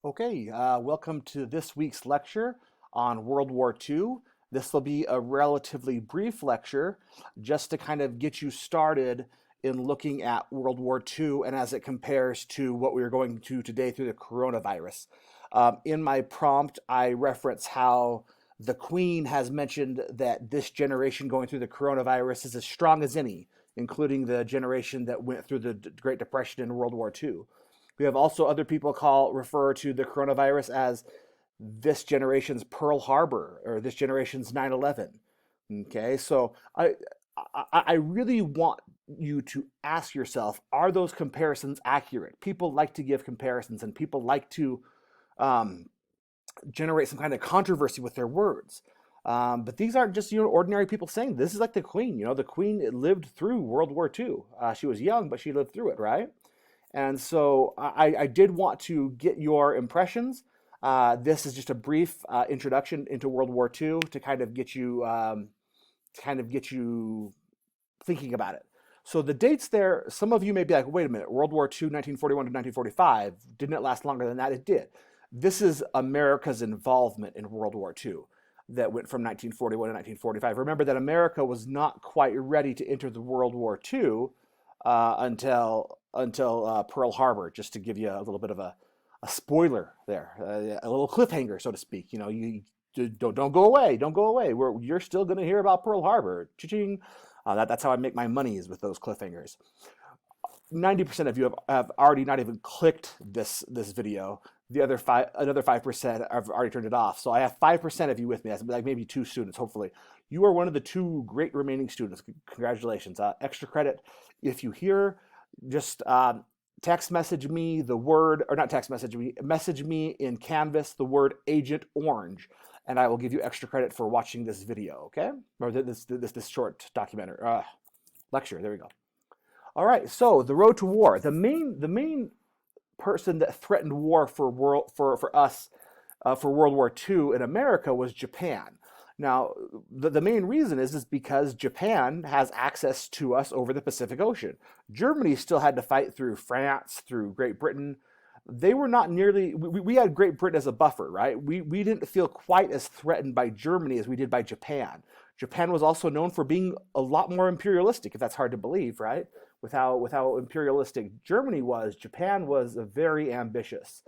Okay, welcome to this week's lecture on World War II. This will be a relatively brief lecture just to kind of get you started in looking at World War II and as it compares to what we are going to today through the coronavirus. In my prompt, I reference how the Queen has mentioned that this generation going through the coronavirus is as strong as any, including the generation that went through the Great Depression and World War II. We have also other people refer to the coronavirus as this generation's Pearl Harbor or this generation's 9/11. Okay, so I really want you to ask yourself, are those comparisons accurate? People like to give comparisons and people like to um, generate some kind of controversy with their words. But these aren't just ordinary people saying this is like the Queen. The Queen lived through World War II. She was young, but she lived through it, right? And so I did want to get your impressions. This is just a brief introduction into World War II to kind of get you thinking about it. So the dates there, some of you may be like, wait a minute, World War II, 1941 to 1945, didn't it last longer than that? It did. This is America's involvement in World War II that went from 1941 to 1945. Remember that America was not quite ready to enter the World War II until Pearl Harbor, just to give you a little bit of a spoiler there, a little cliffhanger, so to speak. You don't go away, don't go away. You're still going to hear about Pearl Harbor. Cha-ching. That's how I make my money, is with those cliffhangers. 90% of you have already not even clicked this video. Another 5% have already turned it off. So I have 5% of you with me. That's like maybe 2 students, hopefully. You are one of the 2 great remaining students. Congratulations. Extra credit if you hear. Just text message me the word, or not text message me in Canvas the word Agent Orange, and I will give you extra credit for watching this video, okay? Or this short documentary lecture. There we go. All right, so the road to war. The main person that threatened war for us for World War II in America was Japan. Now, the main reason is because Japan has access to us over the Pacific Ocean. Germany still had to fight through France, through Great Britain. They were not nearly, we had Great Britain as a buffer, right? We didn't feel quite as threatened by Germany as we did by Japan. Japan was also known for being a lot more imperialistic, if that's hard to believe, right? With how imperialistic Germany was, Japan was very ambitious.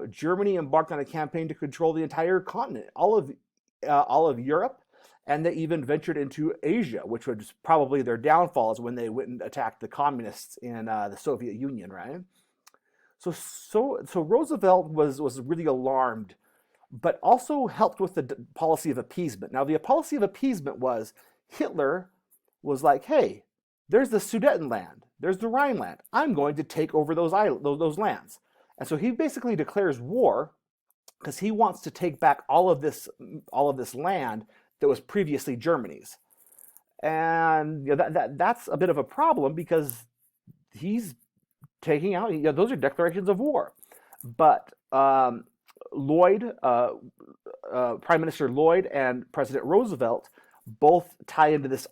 Germany embarked on a campaign to control the entire continent, all of Europe, and they even ventured into Asia, which was probably their downfall, is when they went and attacked the communists in the Soviet Union, right? So Roosevelt was really alarmed, but also helped with the policy of appeasement. Now, the policy of appeasement was Hitler was like, hey, there's the Sudetenland, there's the Rhineland. I'm going to take over those lands. And so he basically declares war because he wants to take back all of this land that was previously Germany's. And that's a bit of a problem because he's taking out, those are declarations of war. But Lloyd, Prime Minister Lloyd and President Roosevelt both tie into this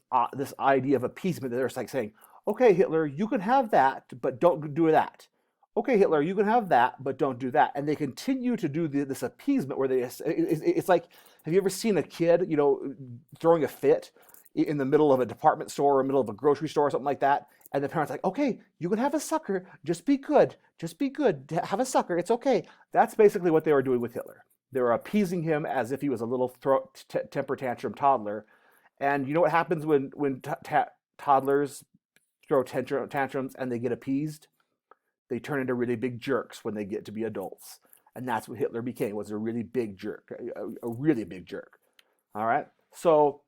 idea of appeasement. They're like saying, okay, Hitler, you can have that, but don't do that. Okay, Hitler, you can have that, but don't do that. And they continue to do this appeasement where it's like, have you ever seen a kid, throwing a fit in the middle of a department store or middle of a grocery store or something like that? And the parents are like, okay, you can have a sucker, just be good, have a sucker, it's okay. That's basically what they were doing with Hitler. They were appeasing him as if he was a little temper tantrum toddler. And you know what happens when toddlers throw tantrums and they get appeased? They turn into really big jerks when they get to be adults. And that's what Hitler became, was a really big jerk, a really big jerk. All right? So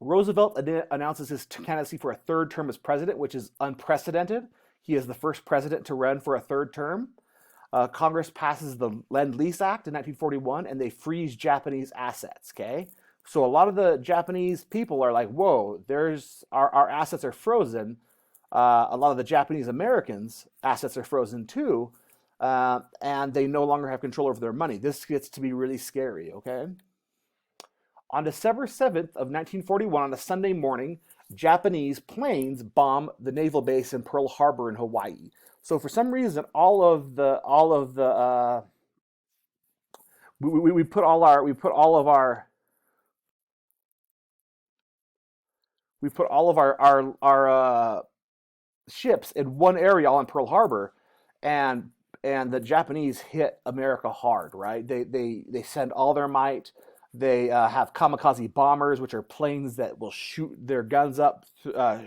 Roosevelt announces his candidacy for a 3rd term as president, which is unprecedented. He is the first president to run for a 3rd term. Congress passes the Lend-Lease Act in 1941, and they freeze Japanese assets, okay? So a lot of the Japanese people are like, whoa, our assets are frozen. A lot of the Japanese Americans' assets are frozen too, and they no longer have control over their money. This gets to be really scary, okay? On December 7th of 1941, on a Sunday morning, Japanese planes bomb the naval base in Pearl Harbor in Hawaii. So for some reason, all of the we put all our we put all of our ships in one area on Pearl Harbor, and the Japanese hit America hard, right? They send all their might. They have kamikaze bombers, which are planes that will shoot their guns up,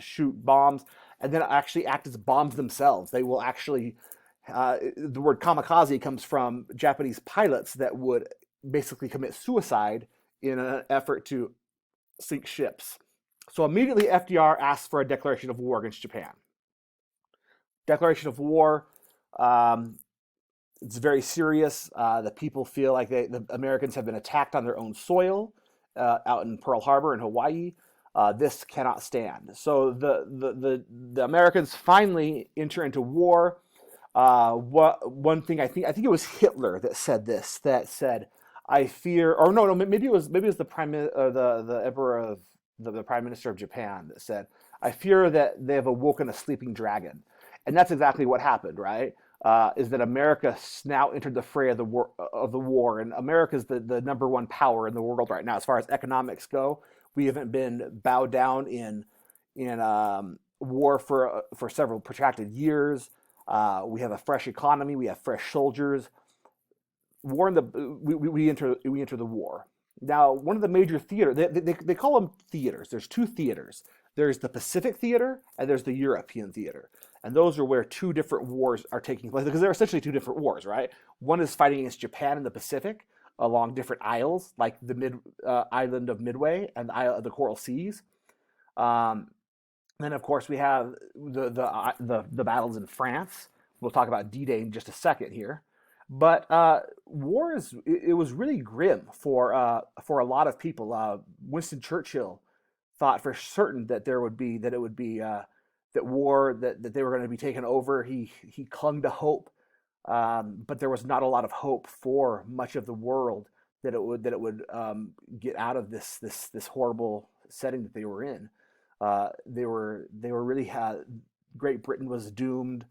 shoot bombs, and then actually act as bombs themselves. They will actually, the word kamikaze comes from Japanese pilots that would basically commit suicide in an effort to sink ships. So immediately FDR asked for a declaration of war against Japan. Declaration of war. It's very serious. The people feel like the Americans have been attacked on their own soil out in Pearl Harbor in Hawaii. This cannot stand. So the Americans finally enter into war. One thing I think it was Hitler that said this. That said, I fear, or no, maybe it was the the emperor of the prime minister of Japan that said, I fear that they have awoken a sleeping dragon. And that's exactly what happened, right? Is that America now entered the fray of the war, and America is the number one power in the world right now as far as economics go. We haven't been bowed down in war for several protracted years. We have a fresh economy. We have fresh soldiers. We enter the war. Now, one of the major theaters, they call them theaters. There's two theaters. There's the Pacific theater and there's the European theater. And those are where two different wars are taking place, because they're essentially two different wars, right? One is fighting against Japan in the Pacific along different isles, like the island of Midway and the Coral Seas. Then, of course, we have the battles in France. We'll talk about D-Day in just a second here. But war it was really grim for a lot of people. Winston Churchill thought for certain that it would be that war that they were going to be taken over. He clung to hope, but there was not a lot of hope for much of the world that it would get out of this horrible setting that they were in. They were really Great Britain was doomed.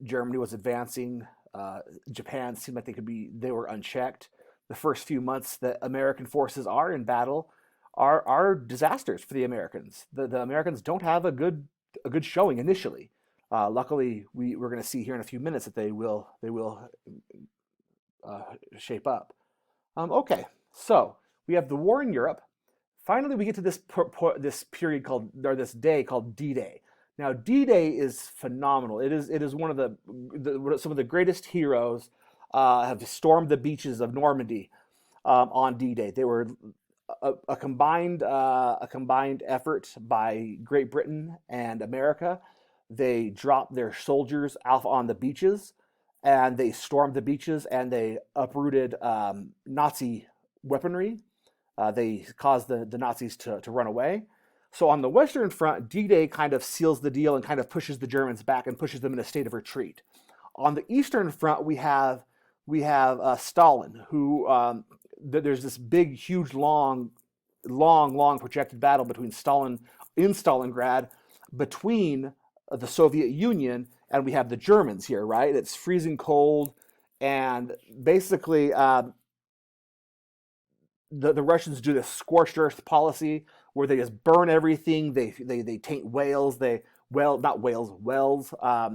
Germany was advancing. Japan seemed like they were unchecked. The first few months that American forces are in battle are disasters for the Americans. The Americans don't have a good showing initially. Luckily, we're going to see here in a few minutes that they will shape up. Okay, so we have the war in Europe. Finally, we get to this period this day called D-Day. Now, D-Day is phenomenal. It is one of some of the greatest heroes have stormed the beaches of Normandy on D-Day. They were a combined effort by Great Britain and America. They dropped their soldiers out on the beaches, and they stormed the beaches, and they uprooted Nazi weaponry. They caused the Nazis to run away. So on the Western Front, D-Day kind of seals the deal and kind of pushes the Germans back and pushes them in a state of retreat. On the Eastern Front, we have Stalin, who there's this big, huge, long projected battle between in Stalingrad, between the Soviet Union, and we have the Germans here, right? It's freezing cold, and basically the Russians do this scorched earth policy where they just burn everything. They taint wells. Not whales, wells.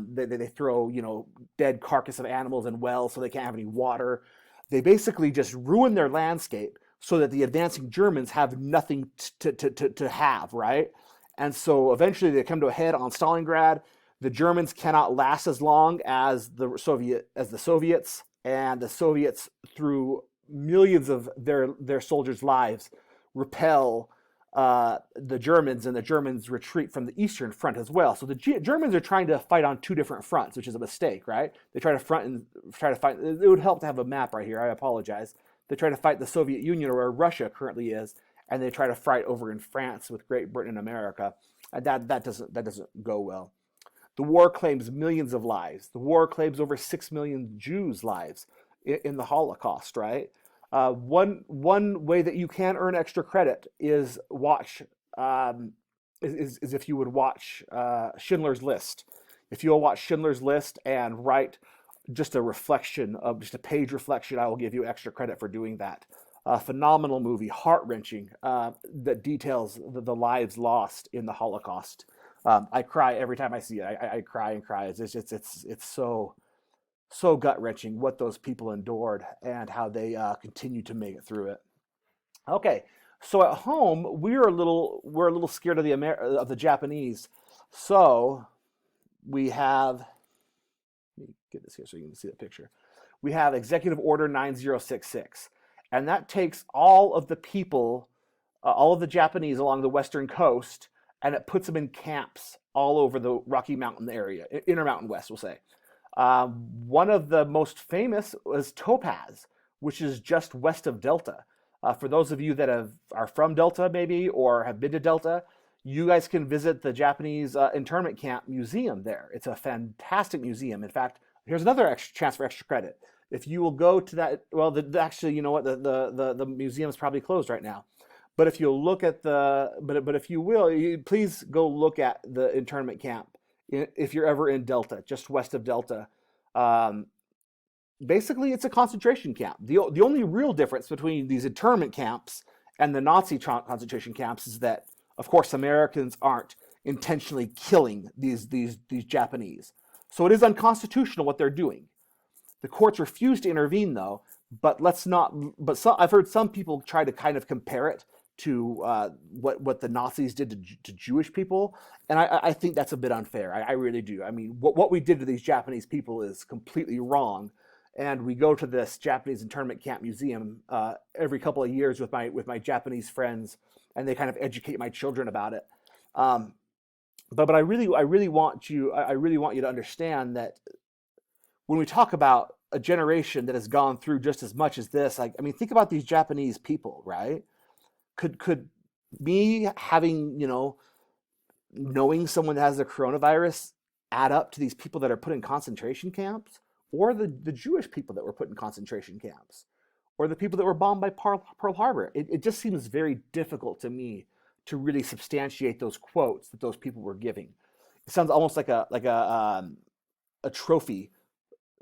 They throw dead carcass of animals in wells so they can't have any water. They basically just ruin their landscape so that the advancing Germans have nothing to have, right? And so eventually they come to a head on Stalingrad. The Germans cannot last as long as the Soviets, and the Soviets, through millions of their soldiers' lives, repel the Germans, and the Germans retreat from the Eastern Front as well. So the Germans are trying to fight on two different fronts, which is a mistake, right? They try to fight. It would help to have a map right here. I apologize. They try to fight the Soviet Union, or where Russia currently is, and they try to fight over in France with Great Britain and America. And that doesn't go well. The war claims millions of lives. The war claims over 6 million Jews' lives in the Holocaust, right? One way that you can earn extra credit is is if you would watch Schindler's List. If you'll watch Schindler's List and write just a reflection of just a page reflection. I will give you extra credit for doing that. Phenomenal movie, heart-wrenching, that details the lives lost in the Holocaust. I cry every time I see it. I cry and cry. It's so gut-wrenching what those people endured and how they continue to make it through it. Okay, so at home we're a little scared of the Japanese. So we have, let me get this here so you can see the picture. We have Executive Order 9066, and that takes all of the people, all of the Japanese along the western coast, and it puts them in camps all over the Rocky Mountain area, Intermountain West, we'll say. One of the most famous was Topaz, which is just west of Delta. For those of you that are from Delta maybe or have been to Delta, you guys can visit the Japanese internment camp museum there. It's a fantastic museum. In fact, here's another chance for extra credit. If you will go to that, well, actually, you know what, the museum is probably closed right now. But if you'll look at but if you will, please go look at the internment camp if you're ever in Delta, just west of Delta. Basically, it's a concentration camp. The only real difference between these internment camps and the Nazi concentration camps is that, of course, Americans aren't intentionally killing these Japanese. So it is unconstitutional what they're doing. The courts refuse to intervene, though. But let's not. But I've heard some people try to kind of compare it to what the Nazis did to Jewish people, and I think that's a bit unfair. I really do. I mean, what we did to these Japanese people is completely wrong, and we go to this Japanese internment camp museum every couple of years with my Japanese friends, and they kind of educate my children about it. But I really want you to understand that when we talk about a generation that has gone through just as much as this, I mean, think about these Japanese people, right? Could me having, knowing someone that has the coronavirus add up to these people that are put in concentration camps, or the Jewish people that were put in concentration camps, or the people that were bombed by Pearl Harbor? It just seems very difficult to me to really substantiate those quotes that those people were giving. It sounds almost like a trophy,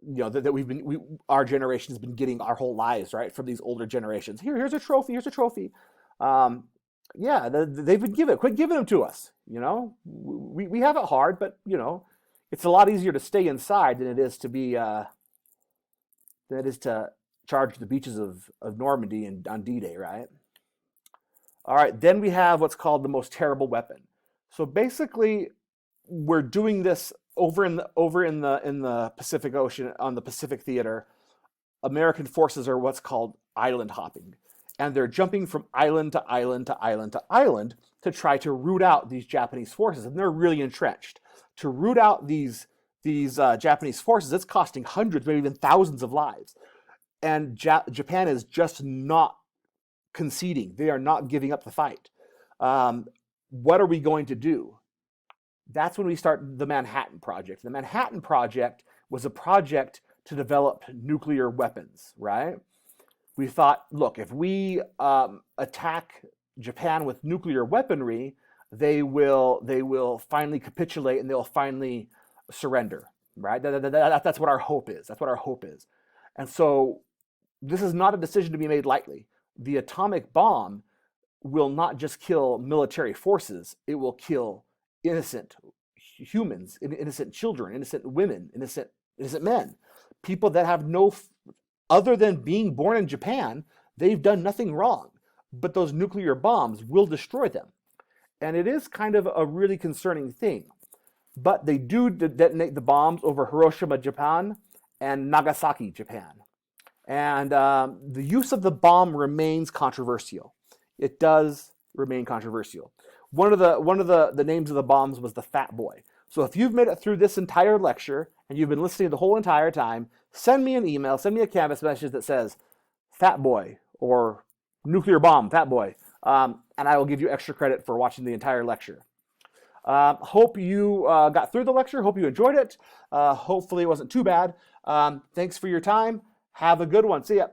that our generation has been getting our whole lives, right, from these older generations. Here's a trophy. Here's a trophy. Yeah, they've been given. Quit giving them to us. We have it hard, but it's a lot easier to stay inside than it is to charge the beaches of Normandy and on D-Day, right? All right, then we have what's called the most terrible weapon. So basically, we're doing this over in the Pacific Ocean, on the Pacific Theater. American forces are what's called island hopping, and they're jumping from island to island to island to island to try to root out these Japanese forces, and they're really entrenched. To root out these Japanese forces, it's costing hundreds, maybe even thousands of lives, and Japan is just not conceding. They are not giving up the fight. What are we going to do? That's when we start the Manhattan Project. The Manhattan Project was a project to develop nuclear weapons, right? We thought, look, if we attack Japan with nuclear weaponry, they will finally capitulate and they'll finally surrender, right? That's what our hope is. That's what our hope is. And so this is not a decision to be made lightly. The atomic bomb will not just kill military forces, it will kill innocent humans, innocent children, innocent women, innocent men, people that have other than being born in Japan, they've done nothing wrong, but those nuclear bombs will destroy them. And it is kind of a really concerning thing. But they do detonate the bombs over Hiroshima, Japan, and Nagasaki, Japan. And the use of the bomb remains controversial. It does remain controversial. One of the names of the bombs was the Fat Boy. So if you've made it through this entire lecture and you've been listening the whole entire time, send me an email, send me a Canvas message that says Fat Boy or Nuclear Bomb, Fat Boy, and I will give you extra credit for watching the entire lecture. Hope you got through the lecture. Hope you enjoyed it. Hopefully it wasn't too bad. Thanks for your time. Have a good one. See ya.